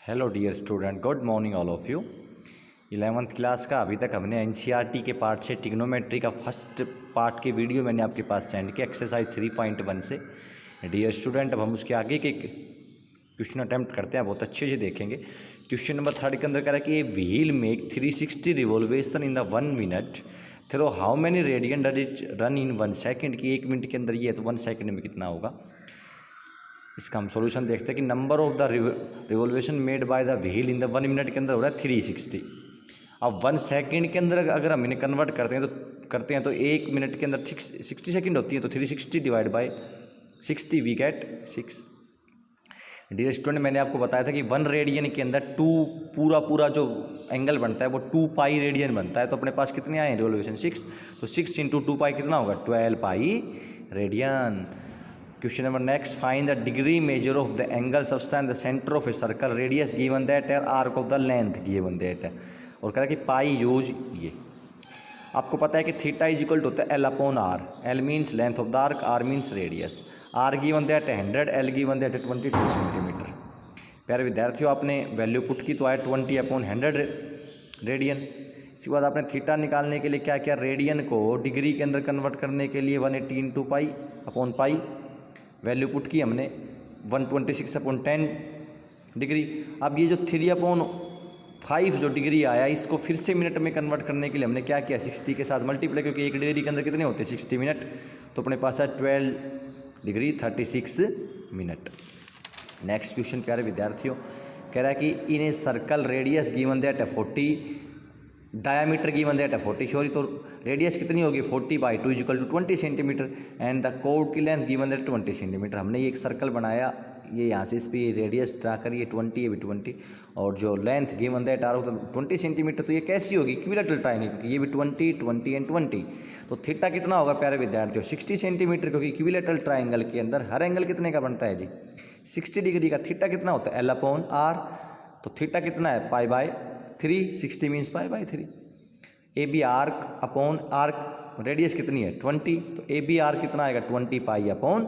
Hello dear student, good morning all of you. 11th class का अभी तक हमने एनसीईआरटी के पार्ट से ट्रिग्नोमेट्री का फर्स्ट पार्ट के वीडियो मैंने आपके पास सेंड किया एक्सरसाइज 3.1 से। डियर स्टूडेंट, अब हम उसके आगे के क्वेश्चन अटैम्प्ट करते हैं, बहुत अच्छे से देखेंगे। क्वेश्चन नंबर 3 के अंदर कह रहा है कि wheel make 360 revolution in the 1 minute through how many radian does it run in 1 second. की 1 मिनट के अंदर ये है तो 1 सेकेंड में कितना होगा। इसका हम सॉल्यूशन देखते हैं कि number of the revolution made by the wheel in the 1 minute के अंदर हो रहा है 360। अब 1 सेकेंड के अंदर अगर हम इन्हें कन्वर्ट करते हैं तो 1 मिनट के अंदर 60 सेकेंड होती है, तो 360 divide by 60 we get 6। Dear student, मैंने आपको बताया था कि 1 रेडियन के अंदर पूरा जो एंगल बनता है वो 2 पाई रेडियन बनता है। तो अपने पास कितने आए हैं रिवोल्यूशन 6, तो 6 इंटू 2 पाई कितना होगा 12 pi radian. Question number next, find the degree measure of the angle subtends the centre of a circle radius given that है arc of the length given that है। और कह रहा है कि पाई यूज ये आपको पता है कि थीटा इज इक्वल टू होता है L upon R. L means length of the arc, R means radius. R given that है 100, एल गिवन दैट है 22 सेंटीमीटर। प्यारे विद्यार्थियों, आपने वैल्यू पुट की तो आया 20 अपॉन 100 रेडियन। इसके बाद आपने थीटा निकालने के लिए क्या किया, रेडियन को डिग्री के अंदर कन्वर्ट करने के लिए 180 into pi upon pi value put की हमने 126 अपॉन 10 डिग्री। अब ये जो 3 अपॉन 5 जो डिग्री आया, इसको फिर से मिनट में कन्वर्ट करने के लिए हमने क्या किया, 60 के साथ मल्टीप्लाई, क्योंकि 1 डिग्री के अंदर कितने होते हैं 60 मिनट। तो अपने पास है 12 डिग्री 36 मिनट। नेक्स्ट क्वेश्चन प्यारे विद्यार्थियों, कह रहा है कि in a circle radius given that है 40, डायामीटर गिवन दैट है 40 सॉरी, तो रेडियस कितनी होगी 40 by 2 equal to 20 centimetre and the कोड की लेंथ गिवन दैट 20 सेंटीमीटर। हमने ये एक सर्कल बनाया, ये यहाँ से इस पर रेडियस ड्रा करिए 20, ये भी 20, और जो length given that R of the 20 centimetre. तो ये कैसी होगी, इक्विलेटरल ट्रायंगल, क्योंकि ये भी 20, 20 एंड 20। तो थीटा कितना होगा प्यारे विद्यार्थियों 60 सेंटीमीटर, क्योंकि इक्विलेटरल ट्रायंगल के अंदर हर एंगल कितने का बनता है जी 60 डिग्री का। थीटा कितना होता है एल अपॉन आर, तो थीटा कितना है pi by 3, 60 means pi by 3। A B arc upon arc radius कितनी है 20, तो ए बी आर्क कितना आएगा 20 पाई अपॉन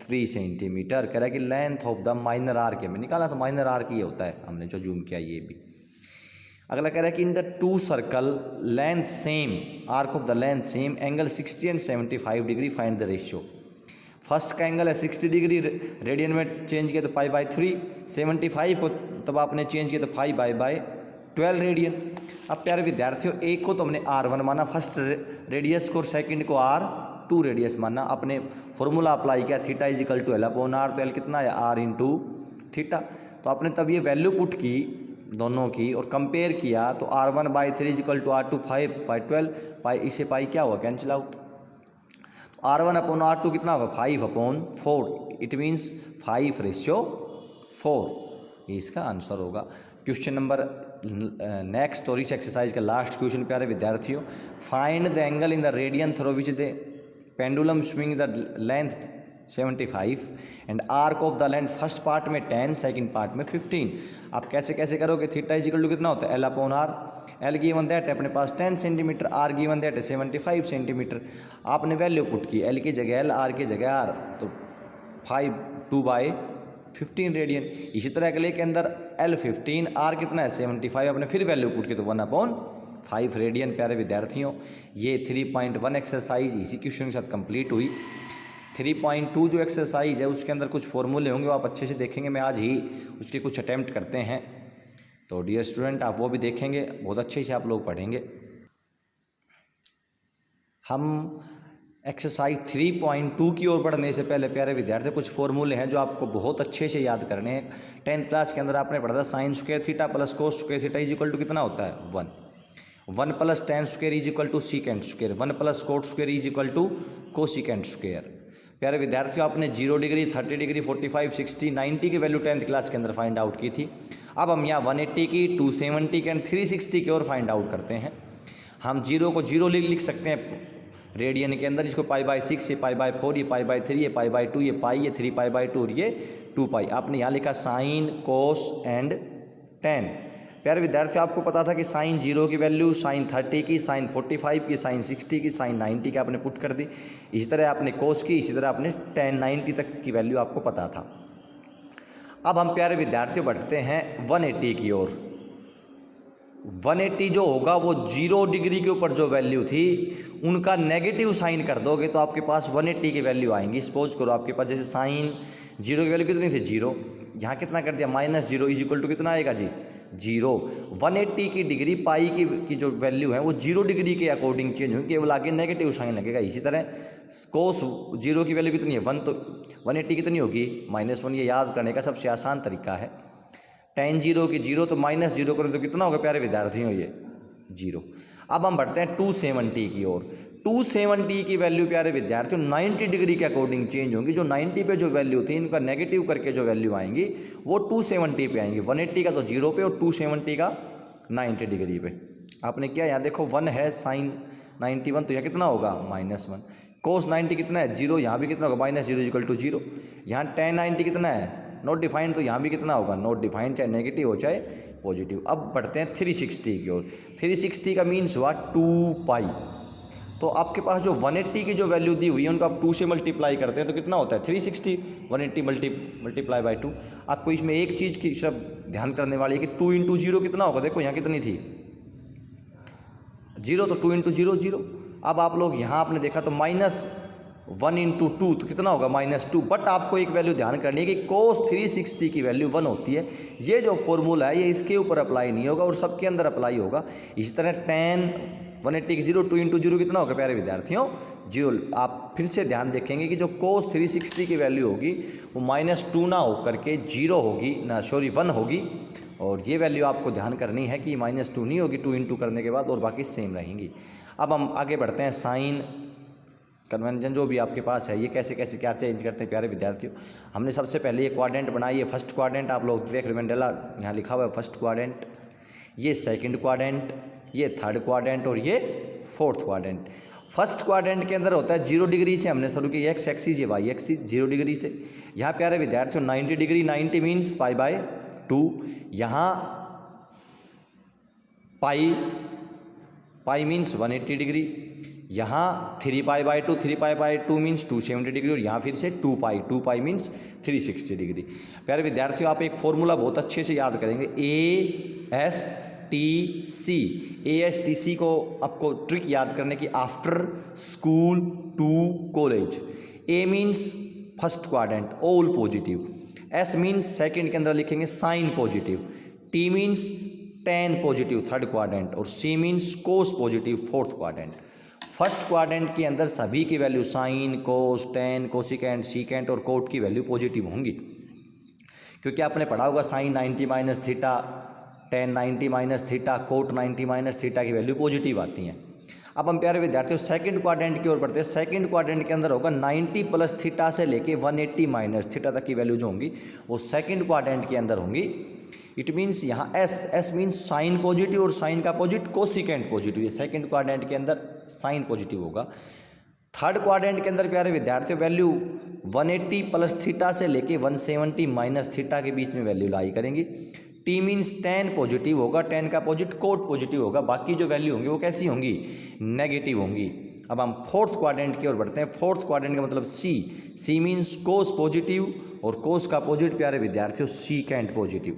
3 सेंटीमीटर। कह रहा है कि length of the minor arc है, मैंने निकाला तो माइनर आर्क ये होता है, हमने जो जूम किया ये भी। अगला कह रहा है कि in the 2 circle length same, arc of the length same, angle 60 and 75 degree, find the ratio. First का एंगल है 60 डिग्री, रेडियन में चेंज किया तो पाई बाय 3, 75 को तब आपने चेंज किया तो 5 बाय 12 रेडियन। अब प्यारे विद्यार्थियों, एक को तो हमने R1 माना फर्स्ट रेडियस को, और सेकंड को R2 रेडियस माना। अपने फॉर्मूला अप्लाई किया theta is equal to L upon R, तो एल कितना है R इंटू थीटा। तो आपने तब ये वैल्यू पुट की दोनों की और कंपेयर किया, तो R1 by 3 is equal to R2 5 by 12, pi इसे पाई क्या हुआ कैंसिल आउट। तो R1 अपॉन R2 कितना होगा 5 अपॉन 4, इट मीन्स 5:4, ये इसका आंसर होगा। क्वेश्चन नंबर नेक्स्ट और इस एक्सरसाइज का लास्ट क्वेश्चन प्यारे विद्यार्थियों, find the angle in the radian through which the pendulum swing the length 75 and arc of the length first part में 10, सेकंड पार्ट में 15। आप कैसे करोगे, थीटा इज इक्वल टू कितना होता है L upon R. L given that है अपने पास 10 सेंटीमीटर, आर गिवन दैट है 75 सेंटीमीटर। आपने वैल्यू पुट की, एल की जगह एल, आर की जगह आर, तो 2 बाई 15 रेडियन। इसी तरह अगले के अंदर L 15, R कितना है 75, आपने फिर वैल्यू पुट की तो 1/5 रेडियन। प्यारे विद्यार्थियों, ये 3.1 एक्सरसाइज इसी क्वेश्चन के साथ कंप्लीट हुई। 3.2 जो एक्सरसाइज है उसके अंदर कुछ फॉर्मूले होंगे, वो आप अच्छे से देखेंगे, मैं आज ही उसके कुछ अटैम्प्ट करते हैं। तो डियर स्टूडेंट, आप वो भी देखेंगे, बहुत अच्छे से आप लोग पढ़ेंगे। हम एक्सरसाइज 3.2 की ओर बढ़ने से पहले प्यारे विद्यार्थी कुछ फॉर्मूले हैं जो आपको बहुत अच्छे से याद करने हैं। 10th क्लास के अंदर आपने पढ़ा था sine square theta plus cos square theta is equal to कितना होता है 1, 1 plus tan square is equal to secant square, 1 plus cot square is equal to cosecant square. प्यारे विद्यार्थियों, आपने 0 डिग्री 30 डिग्री 45 60 90 की वैल्यू 10th क्लास के अंदर find out की थी। अब हम यहाँ 180 की 270 की एंड 360 की ओर फाइंड आउट करते हैं। हम 0 को 0 लिख सकते हैं रेडियन के अंदर, इसको पाई बाय 6, ये पाई बाय 4, ये पाई बाय 3, ये पाई बाय 2, ये पाई, ये 3 पाई बाय 2 और ये 2 पाई। आपने यहाँ लिखा साइन कोस एंड टेन। प्यारे विद्यार्थियों, आपको पता था कि साइन 0 की वैल्यू, साइन 30 की, साइन 45 की, साइन 60 की, साइन 90 की आपने पुट कर दी। इसी तरह आपने कोस की, इसी तरह आपने टेन 90 तक की वैल्यू आपको पता था। अब हम प्यारे विद्यार्थियों बढ़ते हैं 180 की ओर। 180 जो होगा वो 0 डिग्री के ऊपर जो वैल्यू थी उनका नेगेटिव साइन कर दोगे तो आपके पास 180 की वैल्यू आएंगी। सपोज करो आपके पास जैसे साइन 0 की वैल्यू कितनी थी 0, यहाँ कितना कर दिया -0 इज इक्वल टू कितना आएगा जी 0। 180 की डिग्री पाई की जो वैल्यू है वो 0 डिग्री के अकॉर्डिंग चेंज होगी, केवल आगे नेगेटिव साइन लगेगा। इसी तरह कोस 0 की वैल्यू कितनी है 1, तो 180 कितनी होगी -1। ये याद करने का सबसे आसान तरीका है। tan 0 की 0 तो -0 करें तो कितना होगा प्यारे विद्यार्थियों ये 0। अब हम बढ़ते हैं 270 की ओर। 270 की वैल्यू प्यारे विद्यार्थियों 90 डिग्री के अकॉर्डिंग चेंज होंगी। जो 90 पे जो वैल्यू थी इनका नेगेटिव करके जो वैल्यू आएंगी वो 270 पे आएंगी। 180 का तो 0 पे और 270 का 90 डिग्री पे। आपने क्या यहाँ देखो 1 है साइन 91 तो यहाँ कितना होगा -1। कोस 90 कितना है 0, यहाँ भी कितना होगा -0 इक्वल टू 0। यहाँ tan 90 कितना है नॉट डिफाइंड तो यहाँ भी कितना होगा नॉट डिफाइंड, चाहे नेगेटिव हो चाहे पॉजिटिव। अब बढ़ते हैं 360 की ओर। 360 का मीन्स हुआ 2π। तो आपके पास जो 180 की जो वैल्यू दी हुई है उनको आप 2 से मल्टीप्लाई करते हैं तो कितना होता है 360। 180 मल्टीप्लाई बाई 2। आपको इसमें एक चीज़ की सिर्फ ध्यान करने वाली है कि 2 × 0 कितना होगा, देखो यहाँ कितनी थी 0 तो 2 × 0 0। अब आप लोग यहाँ आपने देखा तो -1 × 2 तो कितना होगा -2। बट आपको एक वैल्यू ध्यान करनी है कि cos 360 की वैल्यू 1 होती है। ये जो फॉर्मूला है ये इसके ऊपर अप्लाई नहीं होगा और सबके अंदर अप्लाई होगा। इसी तरह tan 180 की 0 2 × 0 कितना होगा प्यारे विद्यार्थियों 0। आप फिर से ध्यान देखेंगे कि जो cos 360 की वैल्यू होगी वो -2 ना हो करके 0 होगी ना, सॉरी 1 होगी। और ये वैल्यू आपको ध्यान करनी है कि -2 नहीं होगी 2 × करने के बाद, और बाकी सेम रहेंगी। अब हम आगे बढ़ते हैं साइन कन्वेंशन जो भी आपके पास है ये कैसे कैसे क्या चेंज करते हैं प्यारे विद्यार्थियों। हमने सबसे पहले ये क्वाड्रेंट बनाई है, फर्स्ट क्वाड्रेंट आप लोग देख रहे मंडेला यहाँ लिखा हुआ है फर्स्ट क्वाड्रेंट, ये सेकंड क्वाड्रेंट, ये थर्ड क्वाड्रेंट और ये फोर्थ क्वाड्रेंट। फर्स्ट क्वाड्रेंट के अंदर होता है 0 डिग्री से हमने शुरू किया, एक्स एक्सिस ये वाई एक्सिस 0 डिग्री से। यहाँ प्यारे विद्यार्थियों 90 डिग्री, 90 मीन्स π/2। यहाँ पाई मीन्स 180 डिग्री। यहाँ 3π/2, 3π/2 मीन्स 270 डिग्री। और यहाँ फिर से 2π मीन्स 360 डिग्री। प्यारे विद्यार्थियों आप एक फॉर्मूला बहुत अच्छे से याद करेंगे, ASTC को आपको ट्रिक याद करने की, after school to college. A means first quadrant all positive, S means second के अंदर लिखेंगे sine positive, T means tan positive third quadrant और C means cos positive fourth quadrant. First quadrant के अंदर सभी की value sine, cos, tan, cosecant, secant और cot की वैल्यू पॉजिटिव होंगी, क्योंकि आपने पढ़ा होगा sine 90 - theta, tan 90 - theta, cot 90 - theta की वैल्यू पॉजिटिव आती हैं। अब हम प्यारे विद्यार्थियों सेकंड क्वाड्रेंट की ओर बढ़ते हैं। सेकंड क्वाड्रेंट के अंदर होगा 90 + थीटा से लेके 180 - थीटा तक की वैल्यू जो होंगी वो सेकंड क्वाड्रेंट के अंदर होंगी। इट मीन्स यहाँ S मीन्स साइन पॉजिटिव और साइन का अपोजिट कोसिकेंट पॉजिटिव, ये सेकंड क्वाड्रेंट के अंदर साइन पॉजिटिव होगा। थर्ड क्वाड्रेंट के अंदर प्यारे विद्यार्थियों वैल्यू 180 + थीटा से लेके 170 - थीटा के बीच में वैल्यू लाई करेंगी। T मीन्स tan पॉजिटिव होगा, tan का अपोजिट कोट पॉजिटिव होगा। बाकी जो वैल्यू होंगी वो कैसी होंगी नेगेटिव होंगी। अब हम फोर्थ क्वाड्रेंट की ओर बढ़ते हैं। फोर्थ क्वाड्रेंट का मतलब C मीन्स कोस पॉजिटिव और कोस का अपोजिट प्यारे विद्यार्थियों सीकेंट पॉजिटिव,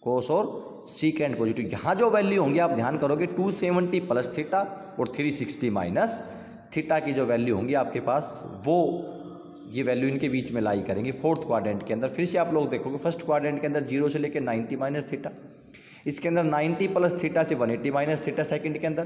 कोस और सीकेंट पॉजिटिव। यहाँ जो वैल्यू होंगी आप ध्यान करोगे 270 + थीटा और 360 - थीटा की जो वैल्यू होंगी आपके पास वो ये वैल्यू इनके बीच में लाई करेंगी फोर्थ क्वाड्रेंट के अंदर। फिर से आप लोग देखोगे फर्स्ट क्वाड्रेंट के अंदर 0 से लेकर 90 - थीटा, इसके अंदर 90 + थीटा से 180 - थीटा सेकंड के अंदर,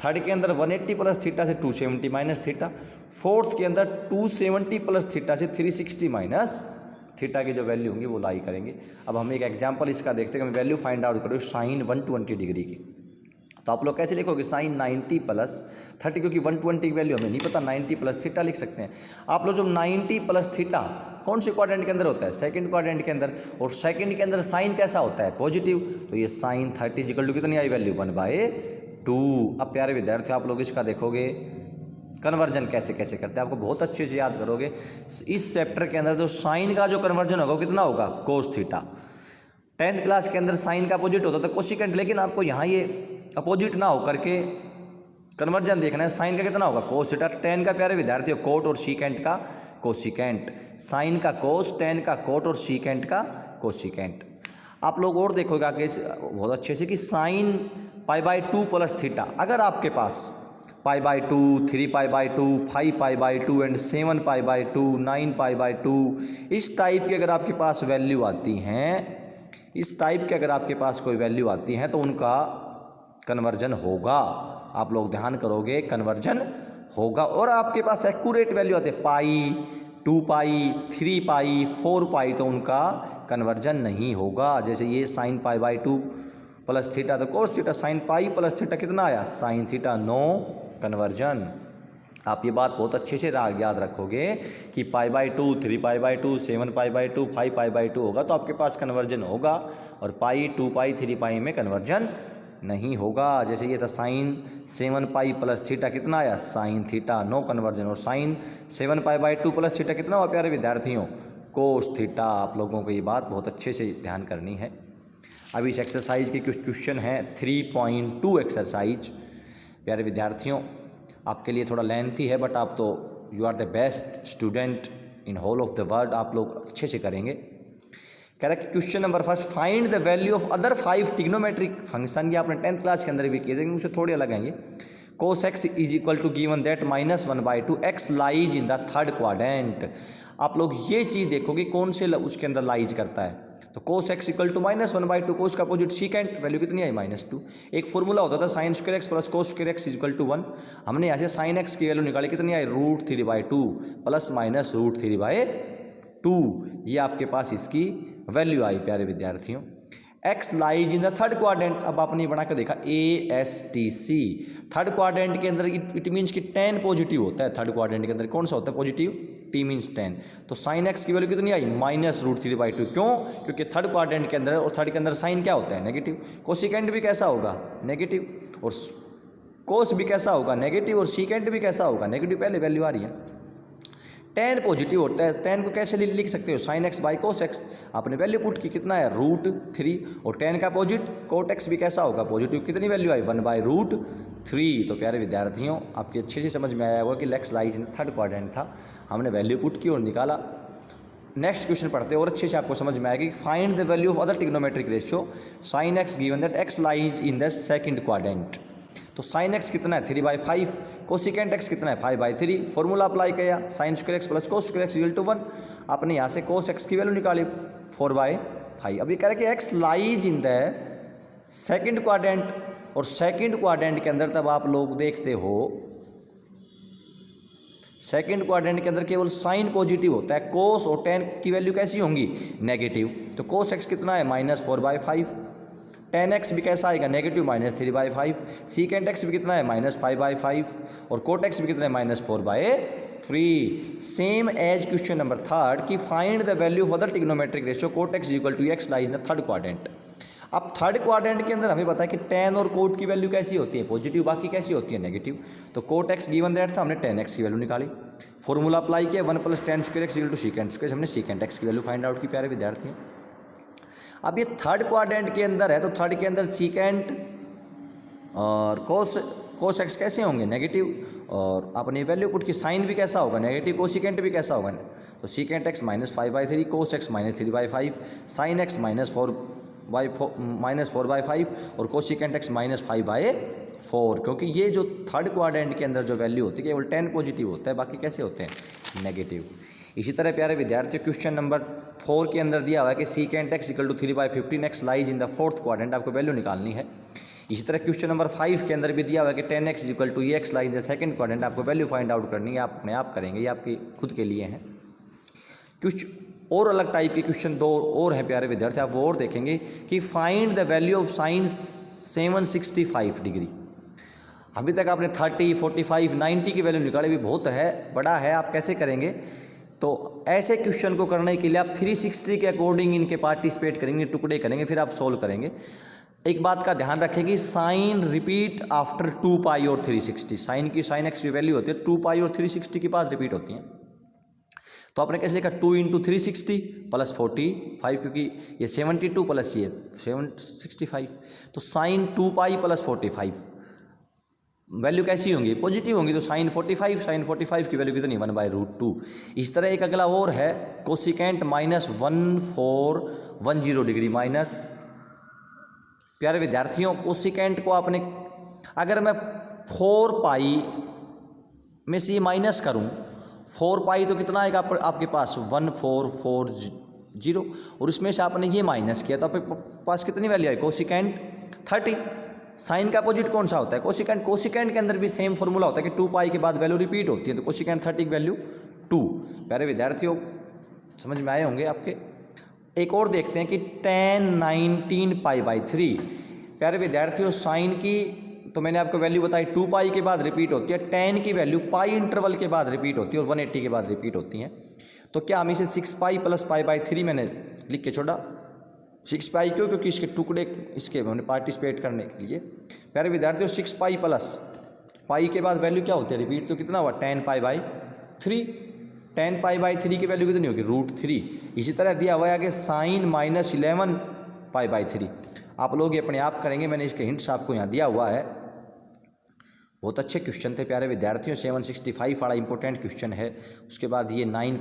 थर्ड के अंदर 180 + थीटा से 270 - थीटा, फोर्थ के अंदर 270 + थीटा से 360 - थीटा की जो वैल्यू होंगी वो लाई करेंगे। अब हम एक एग्जांपल इसका देखते हैं कि वैल्यू फाइंड आउट करो साइन 120 डिग्री की। तो आप लोग कैसे लिखोगे साइन 90 + 30, क्योंकि 120 की वैल्यू हमें नहीं पता, 90 + थीटा लिख सकते हैं। आप लोग जब 90 + थीटा कौन से क्वाड्रेंट के अंदर होता है सेकंड क्वाड्रेंट के अंदर, और सेकंड के अंदर साइन कैसा होता है पॉजिटिव, तो ये साइन 30 = कितनी आई वैल्यू 1/2। अब प्यारे विद्यार्थियों आप लोग इसका देखोगे कन्वर्जन कैसे कैसे करते हैं, आपको बहुत अच्छे से याद करोगे। इस चैप्टर के अंदर जो साइन का जो कन्वर्जन होगा वो कितना होगा कोस थीटा। 10th क्लास के अंदर साइन का अपोजिट होता था कोसिकेंट, लेकिन आपको यहाँ ये अपोजिट ना हो करके कन्वर्जन देखना है। साइन का कितना होगा कोस थीटा, tan का प्यारे विद्यार्थियों कोट और सीकेंट का कोसिकेंट, साइन का कोस, टेन का कोट और सीकेंट का कोसिकेंट। आप लोग और देखोगे आगे बहुत अच्छे से कि साइन π/2 प्लस थीटा, अगर आपके पास π/2, 3π/2, 5π/2 एंड 7π/2, 9π/2 इस टाइप की अगर आपके पास वैल्यू आती हैं, इस टाइप के अगर आपके पास कोई वैल्यू आती हैं तो उनका कन्वर्जन होगा। आप लोग ध्यान करोगे, कन्वर्जन होगा। और आपके पास एक्यूरेट वैल्यू आती है पाई, 2π, 3π, 4π, तो उनका कन्वर्जन नहीं होगा। जैसे ये साइन π/2 प्लस थीटा तो cos theta, sine pi plus theta कितना आया साइन थीटा, नो कन्वर्जन। आप ये बात बहुत अच्छे से याद रखोगे कि π/2, 3π/2, 7π/2, 5π/2 होगा तो आपके पास कन्वर्जन होगा, और पाई, 2π, 3π में कन्वर्जन नहीं होगा। जैसे ये था साइन 7π प्लस थीटा कितना आया साइन थीटा, नो कन्वर्जन। और साइन 7π/2 प्लस थीटा कितना हुआ प्यारे विद्यार्थियों, कोस थीटा। आप लोगों को ये बात बहुत अच्छे से ध्यान करनी है। अब इस एक्सरसाइज के कुछ क्वेश्चन हैं 3.2 एक्सरसाइज। प्यारे विद्यार्थियों, आपके लिए थोड़ा लेंथी है बट आप तो you are the best student in whole of the world, आप लोग अच्छे से करेंगे। कह रहा है कि question number first, find the value of other 5 trigonometric function. ये आपने 10th क्लास के अंदर भी किए थे, मुझसे थोड़े अलग हैं ये। cos x is equal to given that -1/2 x lies in the third quadrant. आप लोग ये चीज़ देखोगे कौन से उसके अंदर लाइज करता है। तो cos x इक्वल टू -1/2, कोस का अपोजिट सीकेंट, वैल्यू कितनी आई -2। एक फॉर्मूला होता था sine square x plus cos square x equal to 1। हमने यहाँ से साइन एक्स की वैल्यू निकाली, कितनी आई √3/2 प्लस माइनस √3/2। ये आपके पास इसकी वैल्यू आई प्यारे विद्यार्थियों। X lies in the third quadrant, अब आपने बना कर देखा ASTC, थर्ड क्वाड्रेंट के अंदर इट मीन्स कि 10 पॉजिटिव होता है। थर्ड क्वाड्रेंट के अंदर कौन सा होता है पॉजिटिव, T मीन्स 10। तो साइन एक्स की वैल्यू कितनी आई -√3/2, क्यों, क्योंकि थर्ड क्वाड्रेंट के अंदर, और थर्ड के अंदर साइन क्या होता है नेगेटिव। कोसिकेंट भी कैसा होगा नेगेटिव, और कोस भी कैसा होगा नेगेटिव, और सीकेंट भी कैसा होगा नेगेटिव। पहले वैल्यू आ रही है, 10 पॉजिटिव होता है। 10 को कैसे लिख सकते हो, sine x by cos x. आपने वैल्यू पुट की, कितना है √3, और 10 का अपोजिट कोट एक्स भी कैसा होगा पॉजिटिव, कितनी वैल्यू आई 1/√3। तो प्यारे विद्यार्थियों, आपके अच्छे से समझ में आया होगा कि x lies in third quadrant था, हमने वैल्यू पुट की और निकाला। नेक्स्ट क्वेश्चन पढ़ते हैं और अच्छे से आपको समझ में आएगा कि find the value of other trigonometric ratio sine x given that x lies in the second quadrant. तो साइन एक्स कितना है 3/5, कोसिकेंट एक्स कितना है 5/3। फॉर्मूला अप्लाई किया, sine square x plus cos square x equal to 1। आपने यहाँ से cos x की वैल्यू निकाली 4/5। अब ये कह रहा है कि x lies in the second quadrant, और सेकंड क्वाड्रेंट के अंदर तब आप लोग देखते हो सेकंड क्वाड्रेंट के अंदर केवल साइन पॉजिटिव होता है, कोस और टेन की वैल्यू कैसी होंगी नेगेटिव। तो कोस एक्स कितना है -4/5, टेन एक्स भी कैसा आएगा नेगेटिव -3/5, सीकेंट एक्स भी कितना है -5/5, और कोट एक्स भी कितना है -4/3। Same as question number third कि find the value of other trigonometric ratio cot X equal to x lies in the third quadrant. अब थर्ड क्वाड्रेंट के अंदर हमें पता है कि टेन और कोट की वैल्यू कैसी होती है पॉजिटिव, बाकी कैसी होती है नेगेटिव। तो कोट एक्स गिवन दैट था, हमने टेन एक्स की वैल्यू निकाली, फॉर्मूला अप्लाई किया 1 + tan square x equal to secant square, हमने सीकेंट एक्स की वैल्यू फाइंड आउट की प्यारे विद्यार्थियों। अब ये थर्ड क्वाड्रेंट के अंदर है, तो थर्ड के अंदर सीकेंट और कोस एक्स कैसे होंगे नेगेटिव, और आपने वैल्यू पुट की साइन भी कैसा होगा नेगेटिव, कोसिकेंट भी कैसा होगा। तो secant x -5/3, cos x -3/5, sine x -4/5 और कोसिकेंट एक्स -5/4। क्योंकि ये जो थर्ड क्वाड्रेंट के अंदर जो वैल्यू होती है केवल 10 पॉजिटिव होता है, बाकी कैसे होते हैं नेगेटिव। इसी तरह प्यारे विद्यार्थियों क्वेश्चन नंबर 4 के अंदर दिया हुआ है कि secant x equal to 3/15 x lies in the fourth quadrant, आपको वैल्यू निकालनी है। इसी तरह क्वेश्चन नंबर 5 के अंदर भी दिया हुआ है कि 10 x equal to x lies in the second quadrant, आपको वैल्यू फाइंड आउट करनी है, आप अपने आप करेंगे, ये आपकी खुद के लिए हैं। कुछ और अलग टाइप के क्वेश्चन 2 और हैं प्यारे विद्यार्थी, आप वो और देखेंगे कि find the value of sine 765 degree. अभी तक आपने 30, 45, 90 की वैल्यू निकाली, भी बहुत है, बड़ा है, आप कैसे करेंगे। तो ऐसे क्वेश्चन को करने के लिए आप 360 के अकॉर्डिंग इनके पार्टिसिपेट करेंगे, टुकड़े करेंगे, फिर आप सोल्व करेंगे। एक बात का ध्यान रखें कि साइन रिपीट आफ्टर 2π और 360, साइन की साइन एक्स की वैल्यू होती है 2π और 360 के पास रिपीट होती हैं। तो आपने कैसे लिखा 2 × 360 + 45, क्योंकि ये 72 प्लस ये 765, तो साइन 2π + 45 वैल्यू कैसी होंगी, पॉजिटिव होंगी, तो साइन 45 की वैल्यू कितनी, 1/√2। इस तरह एक अगला और है कोसिकेंट -1410 डिग्री माइनस। प्यारे विद्यार्थियों, कोसिकेंट को आपने, अगर मैं 4 पाई में से ये माइनस करूं, 4 पाई तो कितना आएगा आपके पास, 1440, और इसमें से आपने ये माइनस किया तो आपके पास कितनी वैल्यू आई, कोसिकेंट 30। साइन का अपोजिट कौन सा होता है, कोसिकेंट। कोसिकेंट के अंदर भी सेम फॉर्मूला होता है कि 2 पाई के बाद वैल्यू रिपीट होती है, तो कोसिकेंट 30 की वैल्यू 2। प्यारे विद्यार्थियों, समझ में आए होंगे आपके। एक और देखते हैं कि tan 19 π/3। प्यारे विद्यार्थियों, साइन की तो मैंने आपको वैल्यू बताई 2 पाई के बाद रिपीट होती है, tan की वैल्यू पाई इंटरवल के बाद रिपीट होती है और 180 के बाद रिपीट होती है। तो क्या हम इसे 6 पाई + π/3 मैंने लिख के छोड़ा। 6 पाई क्यों, क्योंकि इसके टुकड़े इसके हमने पार्टिसिपेट करने के लिए। प्यारे विद्यार्थियों, 6 पाई प्लस पाई के बाद वैल्यू क्या होती है, रिपीट, तो कितना हुआ, tan π/3। tan π/3 की वैल्यू कितनी होगी, √3। इसी तरह दिया हुआ है कि साइन -11 π/3। आप लोग ये अपने आप करेंगे, मैंने इसके हिंट्स आपको यहाँ दिया हुआ है। बहुत अच्छे क्वेश्चन थे प्यारे विद्यार्थियों। 765 वाला इंपॉर्टेंट क्वेश्चन है, उसके बाद ये 9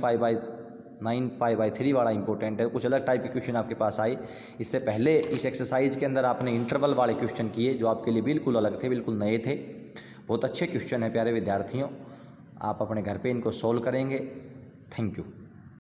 π/3 वाला इंपॉर्टेंट है। कुछ अलग टाइप के क्वेश्चन आपके पास आए। इससे पहले इस एक्सरसाइज के अंदर आपने इंटरवल वाले क्वेश्चन किए जो आपके लिए बिल्कुल अलग थे, बिल्कुल नए थे। बहुत अच्छे क्वेश्चन है प्यारे विद्यार्थियों, आप अपने घर पे इनको सोल्व करेंगे। Thank you.